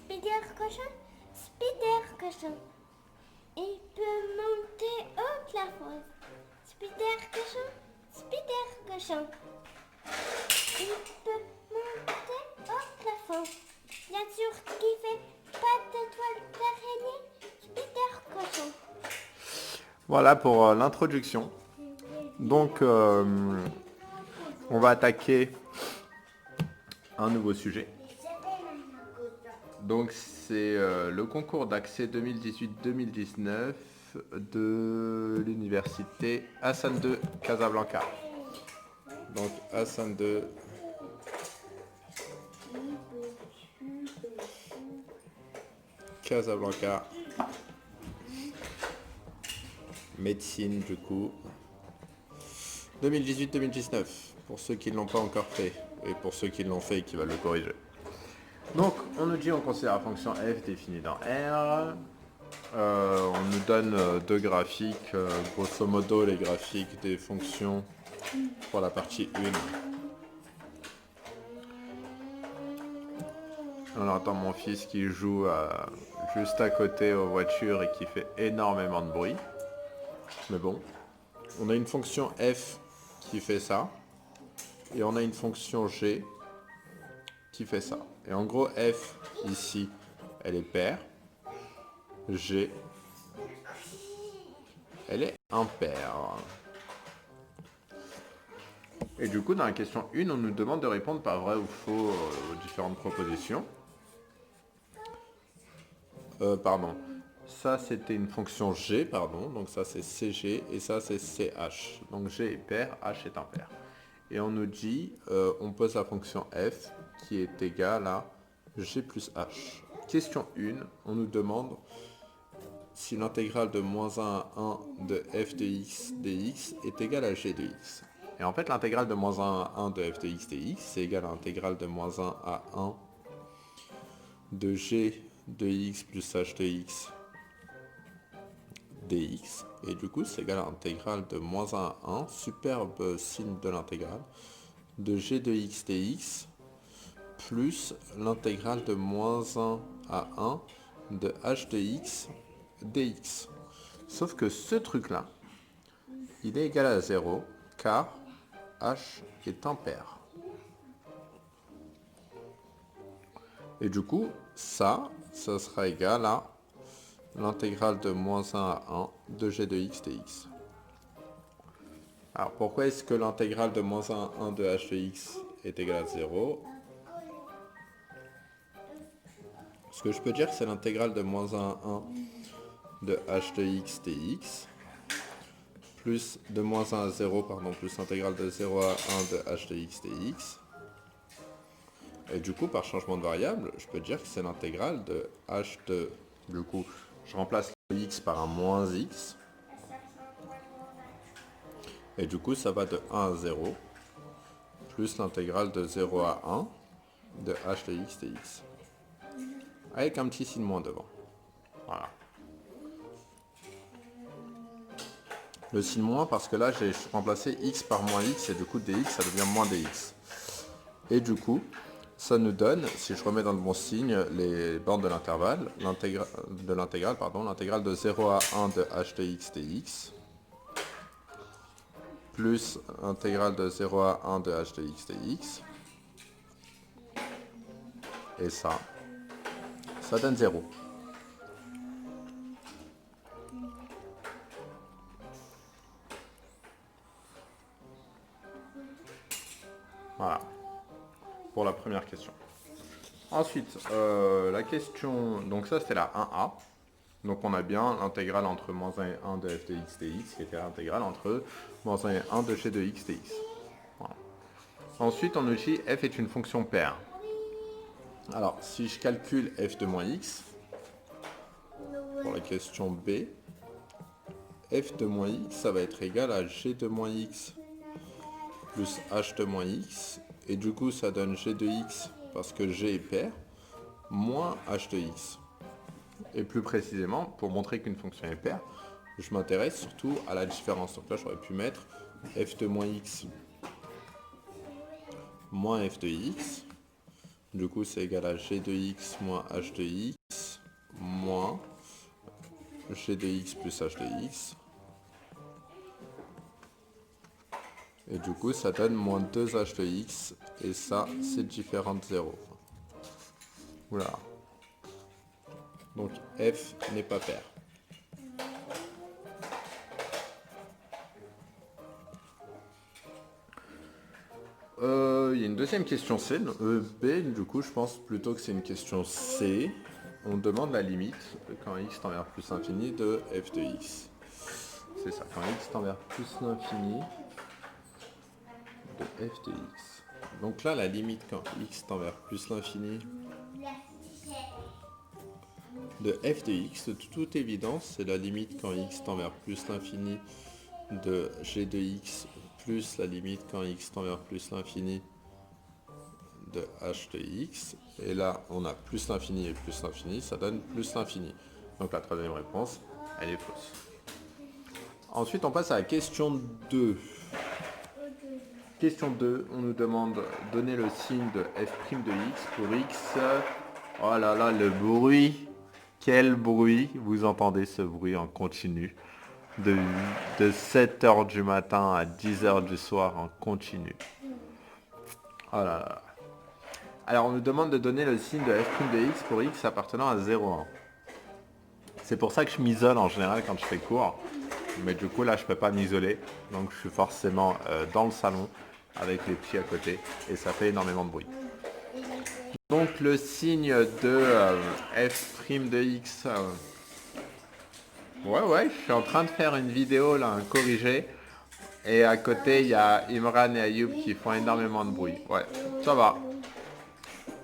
Spider cochon, Spider cochon. Il peut monter au plafond. Spider cochon, Spider cochon. Il peut monter au plafond. Bien sûr qu'il fait pas de toile d'araignée. Spider cochon. Voilà pour l'introduction. Donc, on va attaquer un nouveau sujet. Donc, c'est le concours d'accès 2018-2019 de l'université Hassan II Casablanca. Donc, Hassan II Casablanca. Médecine, du coup. 2018-2019, pour ceux qui ne l'ont pas encore fait, et pour ceux qui l'ont fait et qui veulent le corriger. Donc, on nous dit on considère la fonction f définie dans R. On nous donne deux graphiques, grosso modo les graphiques des fonctions pour la partie 1. On entend mon fils qui joue juste à côté aux voitures et qui fait énormément de bruit. Mais bon, on a une fonction f qui fait ça, et on a une fonction g qui fait ça. Et en gros, f, ici, elle est paire. G, elle est impaire. Et du coup, dans la question 1, on nous demande de répondre par vrai ou faux aux différentes propositions. Pardon. Ça, c'était une fonction g, pardon. Donc ça, c'est cg, et ça, c'est ch. Donc g est paire, h est impaire. Et on nous dit, on pose la fonction f, qui est égale à g plus h. Question 1, on nous demande si l'intégrale de moins 1 à 1 de f de x dx est égale à g de x. Et en fait, l'intégrale de moins 1 à 1 de f de x dx, c'est égal à l'intégrale de moins 1 à 1 de g de x plus h de x dx. Et du coup, c'est égal à l'intégrale de moins 1 à 1, superbe signe de l'intégrale, de g de x dx plus l'intégrale de moins 1 à 1 de h de x dx. Sauf que ce truc-là, il est égal à 0, car h est impair. Et du coup, ça sera égal à l'intégrale de moins 1 à 1 de g de x dx. Alors, pourquoi est-ce que l'intégrale de moins 1 à 1 de h de x est égale à 0 ? Ce que je peux dire, c'est l'intégrale de moins 1 à 1 de h de x dx, plus de moins 1 à 0, pardon, plus l'intégrale de 0 à 1 de h de x dx. Et du coup, par changement de variable, je peux dire que c'est l'intégrale de h de... Du coup, je remplace le x par un moins x. Et du coup, ça va de 1 à 0, plus l'intégrale de 0 à 1 de h de x dx. Avec un petit signe moins devant. Voilà. Le signe moins parce que là, j'ai remplacé x par moins x, et du coup, dx, ça devient moins dx. Et du coup, ça nous donne, si je remets dans le bon signe, les bornes de l'intervalle, l'intégrale de 0 à 1 de h de x dx, plus l'intégrale de 0 à 1 de h de x dx, et ça donne 0. Voilà, pour la première question. Ensuite, la question, donc ça c'était la 1a. Donc on a bien l'intégrale entre moins 1 et 1 de f de x dx, qui était l'intégrale entre moins 1 et 1 de g de x dx. Voilà. Ensuite, on nous dit f est une fonction paire. Alors, si je calcule f de moins x, pour la question B, f de moins x, ça va être égal à g de moins x plus h de moins x. Et du coup, ça donne g de x, parce que g est paire, moins h de x. Et plus précisément, pour montrer qu'une fonction est paire, je m'intéresse surtout à la différence. Donc là, j'aurais pu mettre f de moins x moins f de x Du coup, c'est égal à g de x moins h de x moins g de x plus h de x. Et du coup, ça donne moins 2h de x. Et ça, c'est différent de 0. Voilà. Donc, f n'est pas pair. Il y a une deuxième question C. B, du coup, je pense plutôt que c'est une question C. On demande la limite quand x tend vers plus l'infini de f de x. C'est ça, quand x tend vers plus l'infini de f de x. Donc là, la limite quand x tend vers plus l'infini de f de x, de toute évidence, c'est la limite quand x tend vers plus l'infini de g de x plus la limite quand x tend vers plus l'infini de h de x. Et là, on a plus l'infini et plus l'infini, ça donne plus l'infini. Donc la troisième réponse, elle est fausse. Ensuite, on passe à la question 2. Question 2, on nous demande de donner le signe de f' de x pour x. Oh là là, le bruit. Quel bruit. Vous entendez ce bruit en continu. De 7h du matin à 10h du soir en continu. Oh là là. Alors, on nous demande de donner le signe de f' de x pour x appartenant à 0,1. C'est pour ça que je m'isole en général quand je fais cours. Mais du coup, là, je ne peux pas m'isoler. Donc, je suis forcément dans le salon avec les petits à côté. Et ça fait énormément de bruit. Donc, le signe de f' de x... Ouais, je suis en train de faire une vidéo, là, un corrigé. Et à côté, il y a Imran et Ayoub qui font énormément de bruit. Ouais, ça va.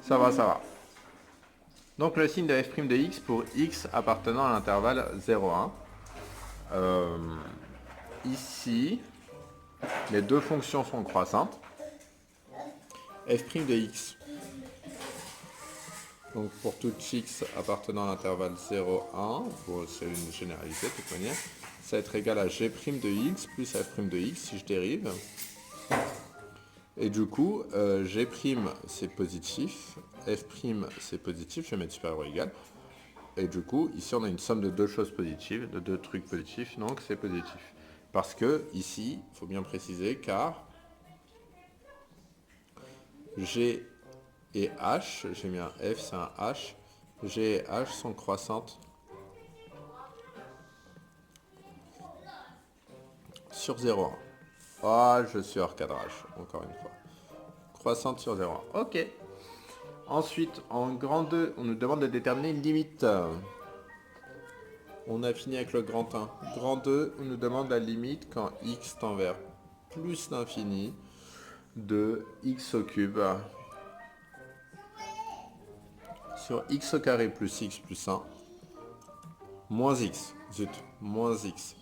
Ça va. Donc, le signe de f' de x pour x appartenant à l'intervalle 0,1. Ici, les deux fonctions sont croissantes. f' de x, donc pour tout x appartenant à l'intervalle 0, 1, bon, c'est une généralité de toute manière, ça va être égal à g' de x plus f' de x si je dérive. Et du coup, g' c'est positif, f' c'est positif, je vais mettre supérieur ou égal. Et du coup, ici on a une somme de deux choses positives, de deux trucs positifs, donc c'est positif. Parce que ici, il faut bien préciser, car G et H, j'ai mis un F, c'est un H, G et H sont croissantes sur 0,1. Ah, je suis hors cadrage, encore une fois. Croissante sur 0,1. Ok. Ensuite, en grand 2, on nous demande de déterminer une limite. On a fini avec le grand 1. Grand 2, on nous demande la limite quand x tend vers plus l'infini de x au cube sur x au carré plus x plus 1 moins x. Zut, moins x.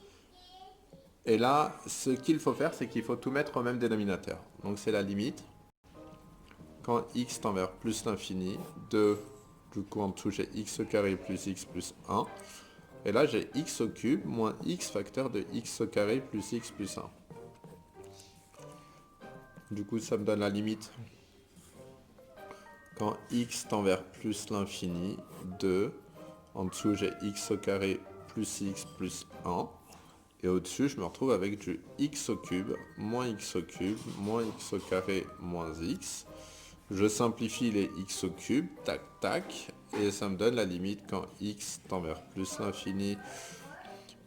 Et là, ce qu'il faut faire, c'est qu'il faut tout mettre au même dénominateur. Donc c'est la limite. Quand x tend vers plus l'infini, de, du coup en dessous j'ai x au carré plus x plus 1. Et là j'ai x au cube moins x facteur de x au carré plus x plus 1. Du coup ça me donne la limite. Quand x tend vers plus l'infini, 2. En dessous j'ai x au carré plus x plus 1. Et au-dessus, je me retrouve avec du x au cube, moins x au cube, moins x au carré, moins x. Je simplifie les x au cube, tac, tac, et ça me donne la limite quand x tend vers plus l'infini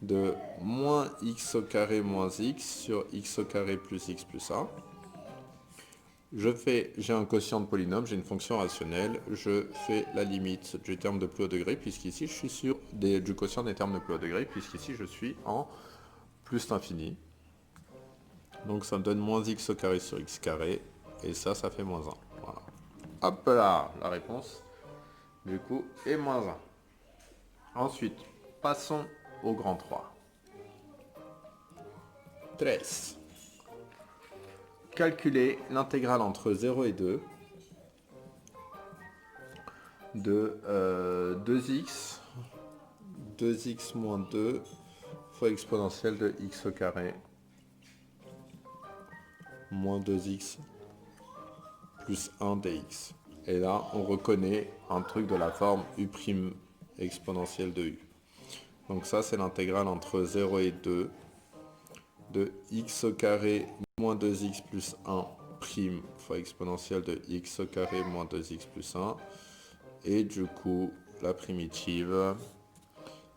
de moins x au carré moins x sur x au carré plus x plus 1. J'ai un quotient de polynôme, j'ai une fonction rationnelle, je fais la limite du terme de plus haut degré, puisqu'ici je suis sur du quotient des termes de plus haut degré, puisqu'ici je suis en plus l'infini. Donc ça me donne moins x au carré sur x carré. Et ça fait moins 1. Voilà. Hop là, la réponse, du coup, est moins 1. Ensuite, passons au grand 3. 13. Calculer l'intégrale entre 0 et 2 de 2x moins 2 fois exponentielle de x au carré moins 2x plus 1 dx. Et là, on reconnaît un truc de la forme u' exponentielle de u. Donc ça, c'est l'intégrale entre 0 et 2 de x au carré moins 2x plus 1 prime fois exponentielle de x au carré moins 2x plus 1. Et du coup, la primitive,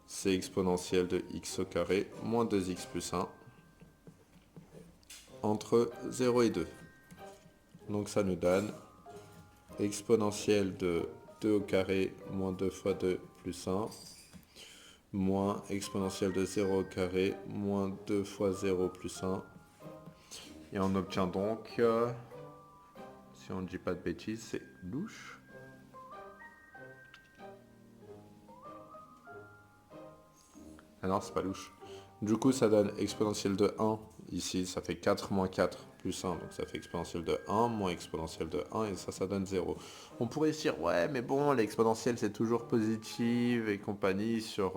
c'est exponentielle de x au carré moins 2x plus 1 entre 0 et 2. Donc ça nous donne exponentielle de 2 au carré moins 2 fois 2 plus 1 moins exponentielle de 0 au carré moins 2 fois 0 plus 1. Et on obtient donc, si on ne dit pas de bêtises, c'est louche. Ah non, c'est pas louche. Du coup, ça donne exponentielle de 1. Ici, ça fait 4 moins 4 plus 1. Donc ça fait exponentielle de 1 moins exponentielle de 1. Et ça donne 0. On pourrait se dire, ouais, mais bon, l'exponentielle, c'est toujours positive et compagnie sur...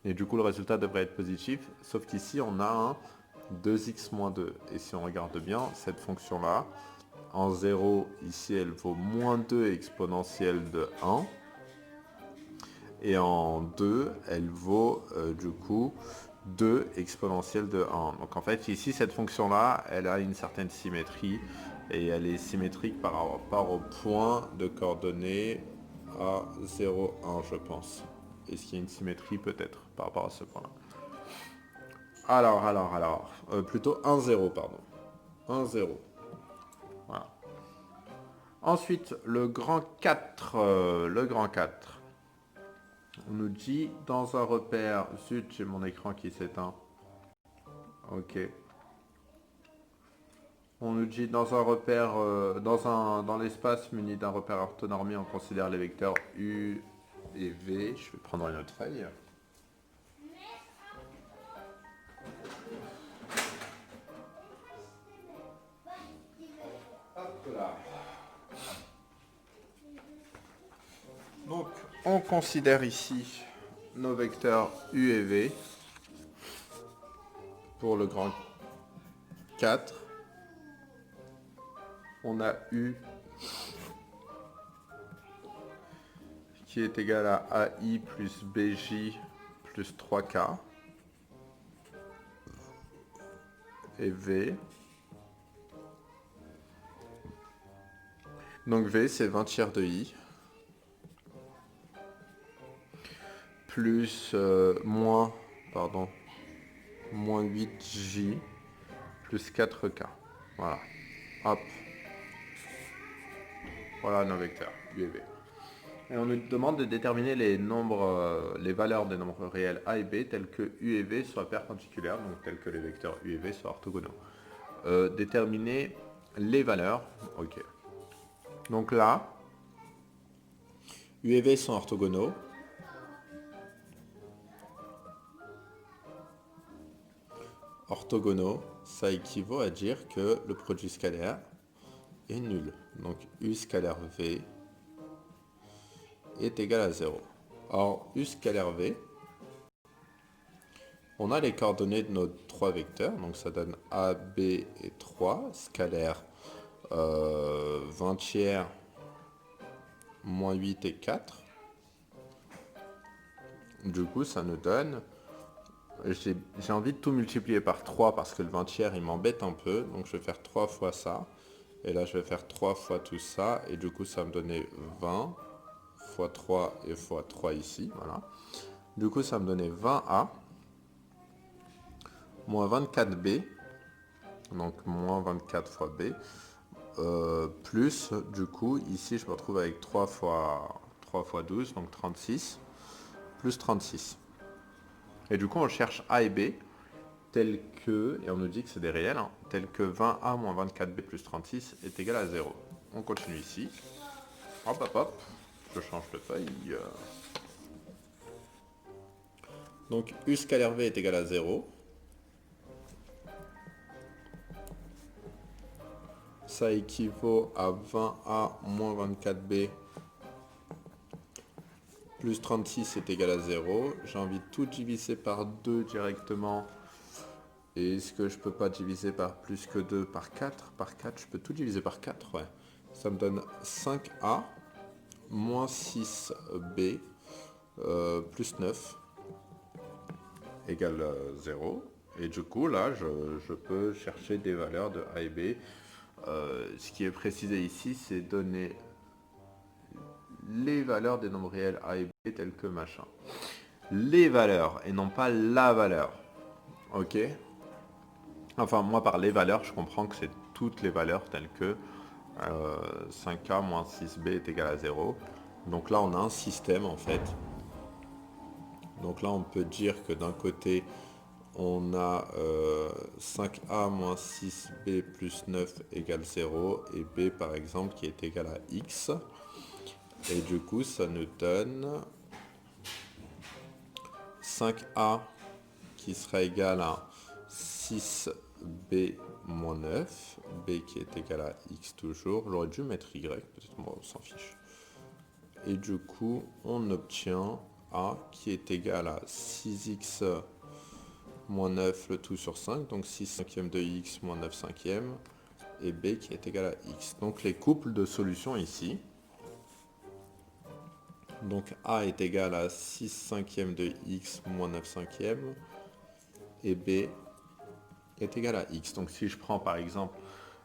et du coup, le résultat devrait être positif. Sauf qu'ici, on a un 2x moins 2. Et si on regarde bien, cette fonction-là, en 0, ici, elle vaut moins 2 exponentielle de 1. Et en 2, elle vaut du coup 2 exponentielle de 1. Donc en fait, ici, cette fonction-là, elle a une certaine symétrie. Et elle est symétrique par rapport au point de coordonnées à 0, 1, je pense. Est-ce qu'il y a une symétrie peut-être par rapport à ce point-là? Alors. Plutôt 1, 0, pardon. 1, 0. Voilà. Ensuite, le grand 4. Le grand 4. On nous dit dans un repère... Zut, j'ai mon écran qui s'éteint. Ok. On nous dit dans un repère, dans l'espace muni d'un repère orthonormé, on considère les vecteurs U et V. Je vais prendre une autre feuille. Hop là. Donc, on considère ici nos vecteurs U et V pour le grand 4. On a U qui est égal à AI plus BJ plus 3K. Et V. Donc V, c'est 20 tiers de I. Plus moins 8J plus 4K. Voilà. Hop. Voilà nos vecteurs, U et V. Et on nous demande de déterminer les valeurs des nombres réels A et B tels que U et V soient perpendiculaires, donc tels que les vecteurs U et V soient orthogonaux. Déterminer les valeurs. Ok. Donc là, U et V sont orthogonaux. Orthogonaux, ça équivaut à dire que le produit scalaire est nul. Donc U scalaire V est égal à 0. Or, U scalaire V, on a les coordonnées de nos trois vecteurs. Donc ça donne A, B et 3, scalaire 20 tiers, moins 8 et 4. Du coup, ça nous donne... J'ai envie de tout multiplier par 3 parce que le 20 tiers, il m'embête un peu. Donc je vais faire 3 fois ça. Et là, je vais faire 3 fois tout ça. Et du coup, ça va me donner 20 fois 3 et fois 3 ici. Voilà. Du coup, ça va me donner 20A moins 24B. Donc moins 24 fois B. Plus, du coup, ici, je me retrouve avec 3 fois 12, donc 36. Plus 36. Et du coup, on cherche A et B. Tel que, et on nous dit que c'est des réels, hein, tel que 20A moins 24B plus 36 est égal à 0. On continue ici. Hop, hop, hop. Je change de feuille. Donc U scalaire V est égal à 0. Ça équivaut à 20A moins 24B plus 36 est égal à 0. J'ai envie de tout diviser par 2 directement. Et est-ce que je peux pas diviser par plus que 2 par 4? Par 4, je peux tout diviser par 4, ouais. ça me donne 5A moins 6B plus 9 égale 0. Et du coup, là, je peux chercher des valeurs de A et B. Ce qui est précisé ici, c'est donner les valeurs des nombres réels A et B tels que machin. Les valeurs et non pas la valeur. Ok? Enfin, moi, par les valeurs, je comprends que c'est toutes les valeurs telles que 5A moins 6B est égal à 0. Donc là, on a un système, en fait. Donc là, on peut dire que d'un côté, on a 5A moins 6B plus 9 égale 0. Et B, par exemple, qui est égal à X. Et du coup, ça nous donne 5A qui sera égal à 6B moins 9, B qui est égal à X toujours. J'aurais dû mettre Y, peut-être moi on s'en fiche. Et du coup, on obtient A qui est égal à 6X moins 9 le tout sur 5, donc 6 cinquièmes de X moins 9 cinquièmes, et B qui est égal à X. Donc les couples de solutions ici, donc A est égal à 6 cinquièmes de X moins 9 cinquièmes, et B est égal à X. Donc si je prends par exemple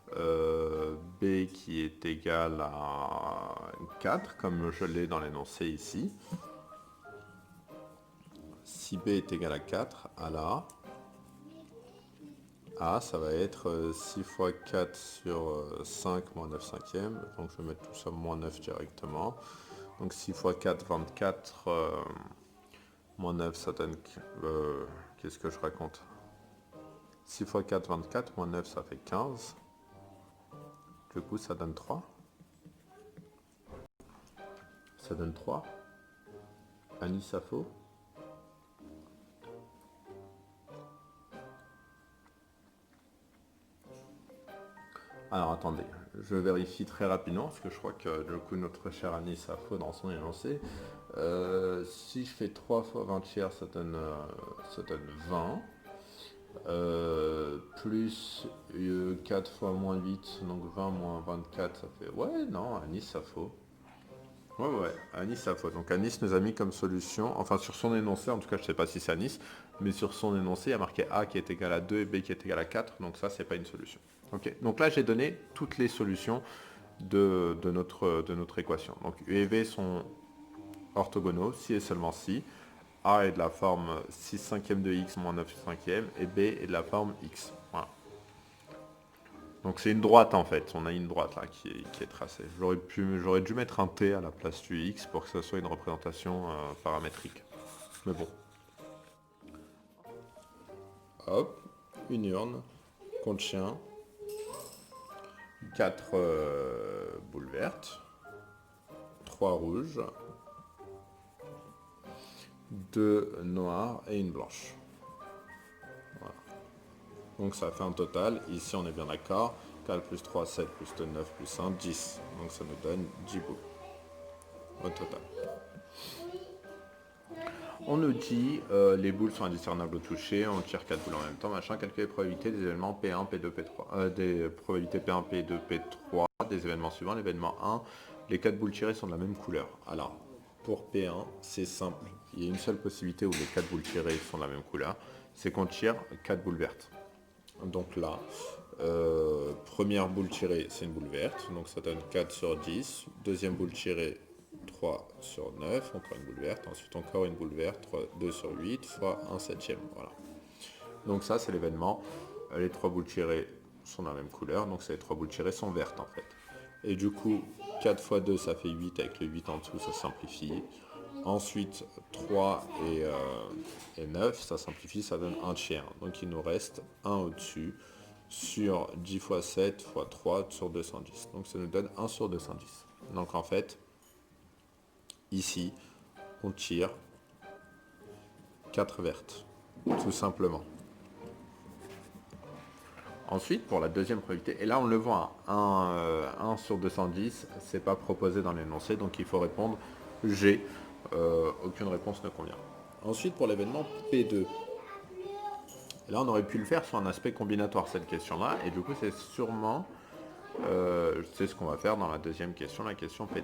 B qui est égal à 4, comme je l'ai dans l'énoncé ici, si B est égal à 4, à A, ça va être 6 fois 4 sur 5 moins 9 cinquièmes, donc je vais mettre tout ça moins 9 directement. Donc 6 fois 4, 24, moins 9, ça donne... qu'est-ce que je raconte? 6 fois 4, 24, moins 9, ça fait 15. Du coup, ça donne 3. Ça donne 3. Anis, ça faux. Alors attendez, je vérifie très rapidement parce que je crois que du coup notre cher Anis a faux dans son énoncé. Si je fais 3 fois 20 tiers, ça donne 20. Plus 4 fois moins 8, donc 20 moins 24, ça fait... Ouais, non, Anis, ça faux. Ouais, Anis, ça faux. Donc Anis nous a mis comme solution, enfin sur son énoncé, en tout cas je sais pas si c'est Anis, mais sur son énoncé, il y a marqué A qui est égal à 2 et B qui est égal à 4, donc ça, c'est pas une solution. Ok, donc là, j'ai donné toutes les solutions de notre équation. Donc U et V sont orthogonaux, si et seulement si. A est de la forme 6 cinquièmes de x moins 9 cinquièmes et B est de la forme x. Voilà. Donc c'est une droite en fait, on a une droite là qui est tracée. J'aurais dû mettre un t à la place du x pour que ça soit une représentation paramétrique. Mais bon. Hop, une urne contient 4 boules vertes, 3 rouges, 2 noires et une blanche. Voilà. Donc ça fait un total, ici on est bien d'accord, 4 plus 3, 7 plus 2, 9 plus 1, 10. Donc ça nous donne 10 boules au total. On nous dit les boules sont indiscernables au toucher, on tire 4 boules en même temps, machin, calculer les probabilités des événements P1, P2, P3, des probabilités P1, P2, P3, des événements suivants. L'événement 1, les 4 boules tirées sont de la même couleur. Alors, pour P1, c'est simple. Il y a une seule possibilité où les 4 boules tirées sont de la même couleur, c'est qu'on tire 4 boules vertes. Donc là, première boule tirée, c'est une boule verte, donc ça donne 4 sur 10. Deuxième boule tirée, 3 sur 9, encore une boule verte. Ensuite, encore une boule verte, 2 sur 8, fois 1 septième. Voilà. Donc ça, c'est l'événement. Les 3 boules tirées sont de la même couleur, donc ces 3 boules tirées sont vertes en fait. Et du coup, 4 fois 2, ça fait 8, avec le 8 en dessous, ça simplifie. Ensuite, 3 et 9, ça simplifie, ça donne 1 tiers. Donc il nous reste 1 au-dessus sur 10 fois 7 fois 3 sur 210. Donc ça nous donne 1 sur 210. Donc en fait, ici, on tire 4 vertes, tout simplement. Ensuite, pour la deuxième probabilité, et là on le voit, 1 sur 210, c'est pas proposé dans l'énoncé, donc il faut répondre G. Aucune réponse ne convient. Ensuite, pour l'événement P2, là on aurait pu le faire sur un aspect combinatoire, cette question-là, et du coup c'est sûrement c'est ce qu'on va faire dans la deuxième question, la question P2.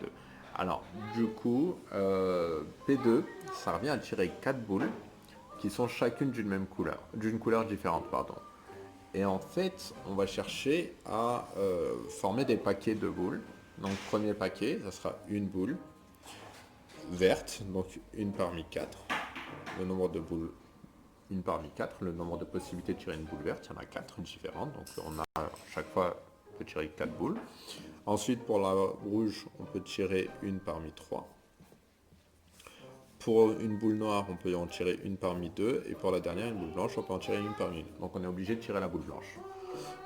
Alors, du coup, P2, ça revient à tirer 4 boules qui sont chacune d'une couleur différente, pardon. Et en fait, on va chercher à former des paquets de boules. Donc, premier paquet, ça sera une boule verte, donc une parmi 4. Le nombre de boules, une parmi 4. Le nombre de possibilités de tirer une boule verte, il y en a 4 différentes. Donc, on a chaque fois, on peut tirer 4 boules. Ensuite, pour la rouge, on peut tirer une parmi 3. Pour une boule noire, on peut en tirer une parmi 2. Et pour la dernière, une boule blanche, on peut en tirer une parmi 1. Donc on est obligé de tirer la boule blanche.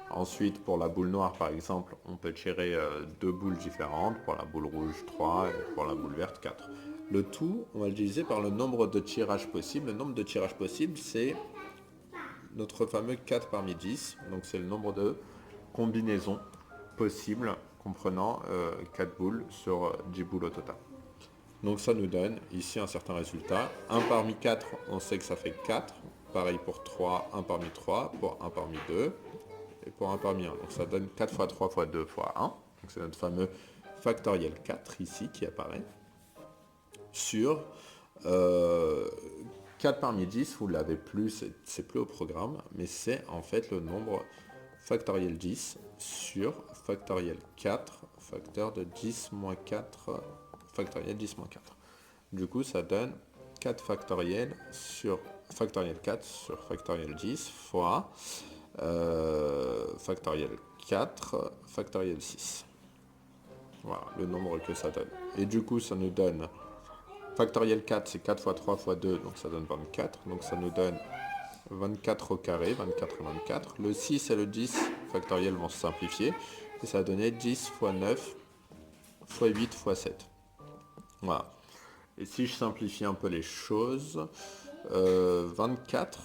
Ensuite, pour la boule noire, par exemple, on peut tirer 2 boules différentes. Pour la boule rouge, 3. Et pour la boule verte, 4. Le tout, on va le diviser par le nombre de tirages possibles. Le nombre de tirages possibles, c'est notre fameux 4 parmi 10. Donc c'est le nombre de combinaisons possibles comprenant 4 boules sur 10 boules au total. Donc ça nous donne ici un certain résultat. 1 parmi 4, on sait que ça fait 4. Pareil pour 3, 1 parmi 3, pour 1 parmi 2, et pour 1 parmi 1. Donc ça donne 4 fois 3 fois 2 fois 1. Donc c'est notre fameux factoriel 4 ici qui apparaît. Sur 4 parmi 10, vous l'avez plus, c'est plus au programme, mais c'est en fait le nombre factoriel 10 sur factoriel 4, facteur de 10 moins 4, factoriel 10 moins 4. Du coup, ça donne 4 factoriel sur factoriel 4 sur factoriel 10 fois factoriel 4 factoriel 6. Voilà le nombre que ça donne. Et du coup, ça nous donne factoriel 4, c'est 4 fois 3 fois 2, donc ça donne 24. Donc ça nous donne 24 au carré, 24 et 24. Le 6 et le 10 factoriel vont se simplifier. Et ça va donner 10 fois 9 fois 8 fois 7. Voilà. Et si je simplifie un peu les choses, 24,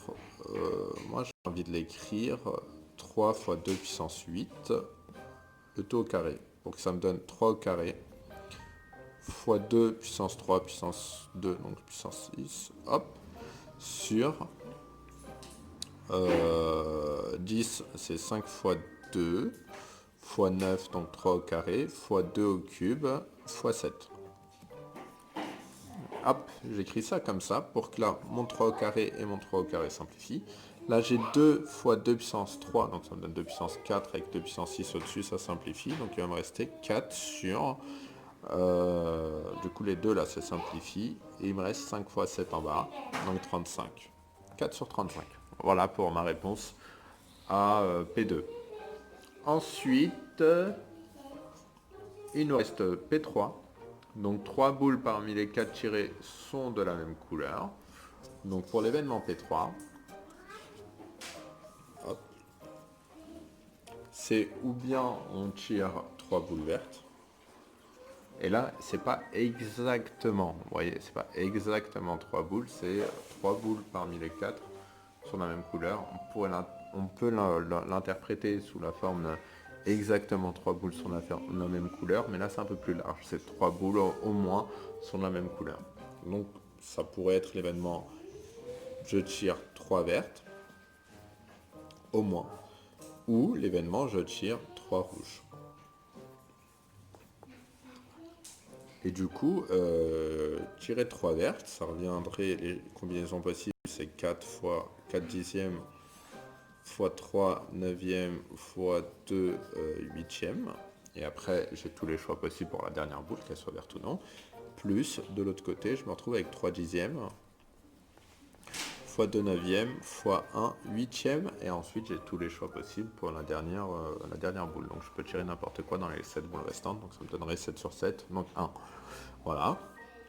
moi j'ai envie de l'écrire 3 fois 2 puissance 8, le tout au carré. Donc ça me donne 3 au carré, fois 2 puissance 3 puissance 2, donc puissance 6, hop, sur 10, c'est 5 fois 2, fois 9, donc 3 au carré, fois 2 au cube, fois 7. Hop, j'écris ça comme ça, pour que là, mon 3 au carré et mon 3 au carré simplifient. Là, j'ai 2 fois 2 puissance 3, donc ça me donne 2 puissance 4, avec 2 puissance 6 au-dessus, ça simplifie. Donc il va me rester 4 sur... du coup, les deux là, ça simplifie. Et il me reste 5 fois 7 en bas, donc 35. 4 sur 35. Voilà pour ma réponse à P2. Ensuite, il nous reste P3. Donc 3 boules parmi les 4 tirées sont de la même couleur. Donc pour l'événement P3, c'est ou bien on tire 3 boules vertes. Et là, c'est pas exactement, vous voyez, c'est pas exactement 3 boules, c'est 3 boules parmi les 4 sont de la même couleur. On peut l'interpréter sous la forme exactement 3 boules sont de la même couleur, mais là c'est un peu plus large, c'est 3 boules au moins sont de la même couleur. Donc ça pourrait être l'événement je tire 3 vertes, au moins, ou l'événement je tire 3 rouges. Et du coup, tirer 3 vertes, ça reviendrait, les combinaisons possibles, c'est 4 fois 4 dixièmes fois 3 neuvièmes fois 2 huitièmes. Et après, j'ai tous les choix possibles pour la dernière boule, qu'elle soit verte ou non. Plus, de l'autre côté, je me retrouve avec 3 dixièmes fois 2 neuvièmes fois 1 huitième. Et ensuite, j'ai tous les choix possibles pour la dernière boule. Donc, je peux tirer n'importe quoi dans les 7 boules restantes. Donc, ça me donnerait 7 sur 7, donc 1. Voilà.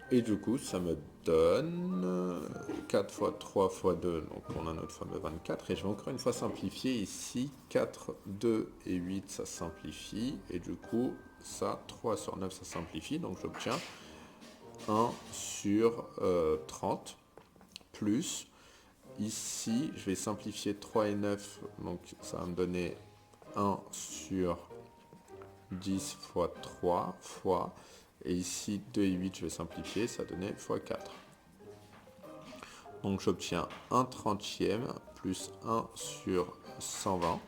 Et du coup, ça me donne 4 fois 3 fois 2, donc on a notre fameux 24. Et je vais encore une fois simplifier ici. 4, 2 et 8, ça simplifie. Et du coup, ça, 3 sur 9, ça simplifie. Donc j'obtiens 1 sur 30. Plus, ici, je vais simplifier 3 et 9. Donc ça va me donner 1 sur 10 fois 3 fois... Et ici, 2 et 8, je vais simplifier, ça donnait fois 4. Donc j'obtiens 1 trentième plus 1 sur 120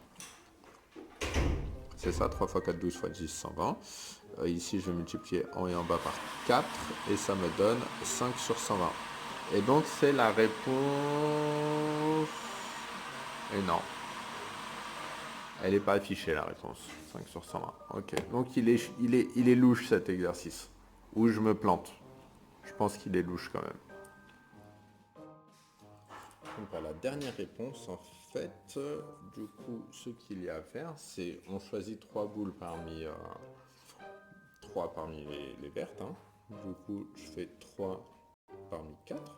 C'est ça, 3 fois 4, 12 fois 10, 120. Ici, je vais multiplier en haut et en bas par 4 et ça me donne 5 sur 120. Et donc, c'est la réponse... Et non. Elle n'est pas affichée, la réponse. 5 sur 120. Ok. Donc, il est louche, cet exercice. Ou je me plante. Je pense qu'il est louche quand même. Donc, pour la dernière réponse, en fait, du coup, ce qu'il y a à faire, c'est on choisit 3 boules parmi... 3 parmi les vertes. Hein. Du coup, je fais 3 parmi 4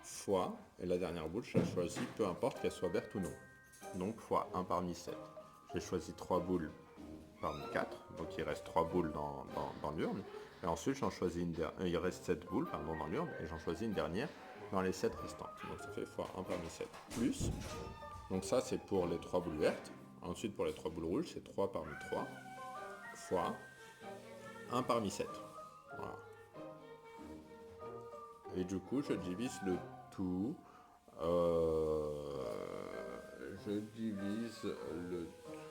fois, et la dernière boule, je la choisis, peu importe qu'elle soit verte ou non. Donc, fois 1 parmi 7. J'ai choisi 3 boules parmi 4, donc il reste 3 boules dans l'urne. Et ensuite, j'en choisis une dernière, il reste 7 boules dans l'urne, et j'en choisis une dernière dans les 7 restantes. Donc, ça fait fois 1 parmi 7 plus. Donc, ça, c'est pour les 3 boules vertes. Ensuite, pour les 3 boules rouges, c'est 3 parmi 3 fois 1 parmi 7. Voilà. Et du coup, je divise le tout. Je divise le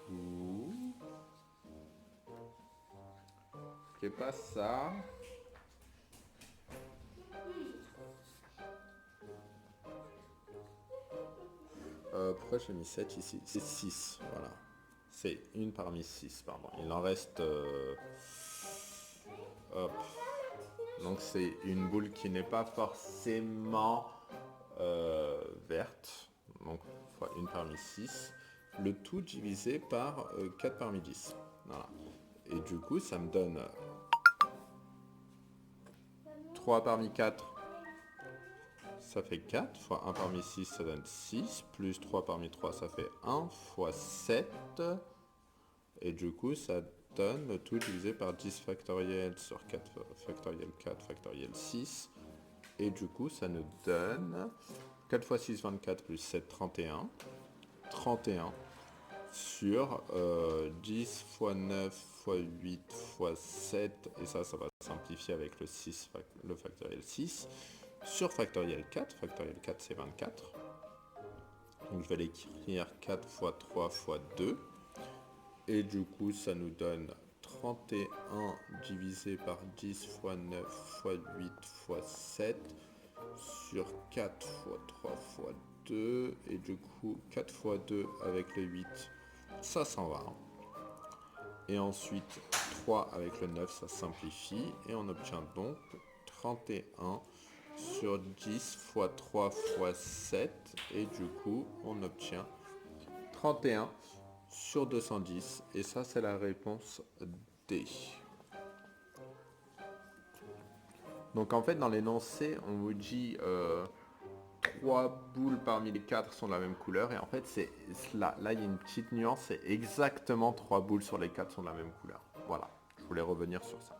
tout. Qui est pas ça. Pourquoi j'ai mis 7 ici? C'est 6, voilà. C'est une parmi 6, pardon. Il en reste... hop. Donc c'est une boule qui n'est pas forcément verte. Donc fois 1 parmi 6. Le tout divisé par 4 parmi 10. Voilà. Et du coup, ça me donne 3 parmi 4. Ça fait 4, fois 1 parmi 6, ça donne 6, plus 3 parmi 3, ça fait 1, fois 7, et du coup, ça donne le tout divisé par 10 factoriel sur 4 factoriel 4 factoriel 6, et du coup, ça nous donne 4 fois 6, 24, plus 7, 31, 31 sur 10 fois 9 fois 8 fois 7, et ça va simplifier avec le 6, le factoriel 6, sur factoriel 4 c'est 24. Donc je vais l'écrire 4 fois 3 fois 2. Et du coup ça nous donne 31 divisé par 10 fois 9 fois 8 fois 7 sur 4 fois 3 fois 2. Et du coup 4 fois 2 avec le 8, ça s'en va. Et ensuite 3 avec le 9, ça simplifie. Et on obtient donc 31 sur 10 fois 3 fois 7, et du coup on obtient 31 sur 210, et ça c'est la réponse D. Donc en fait dans l'énoncé on vous dit 3 boules parmi les 4 sont de la même couleur, et en fait c'est là il y a une petite nuance, c'est exactement 3 boules sur les 4 sont de la même couleur. Voilà, je voulais revenir sur ça.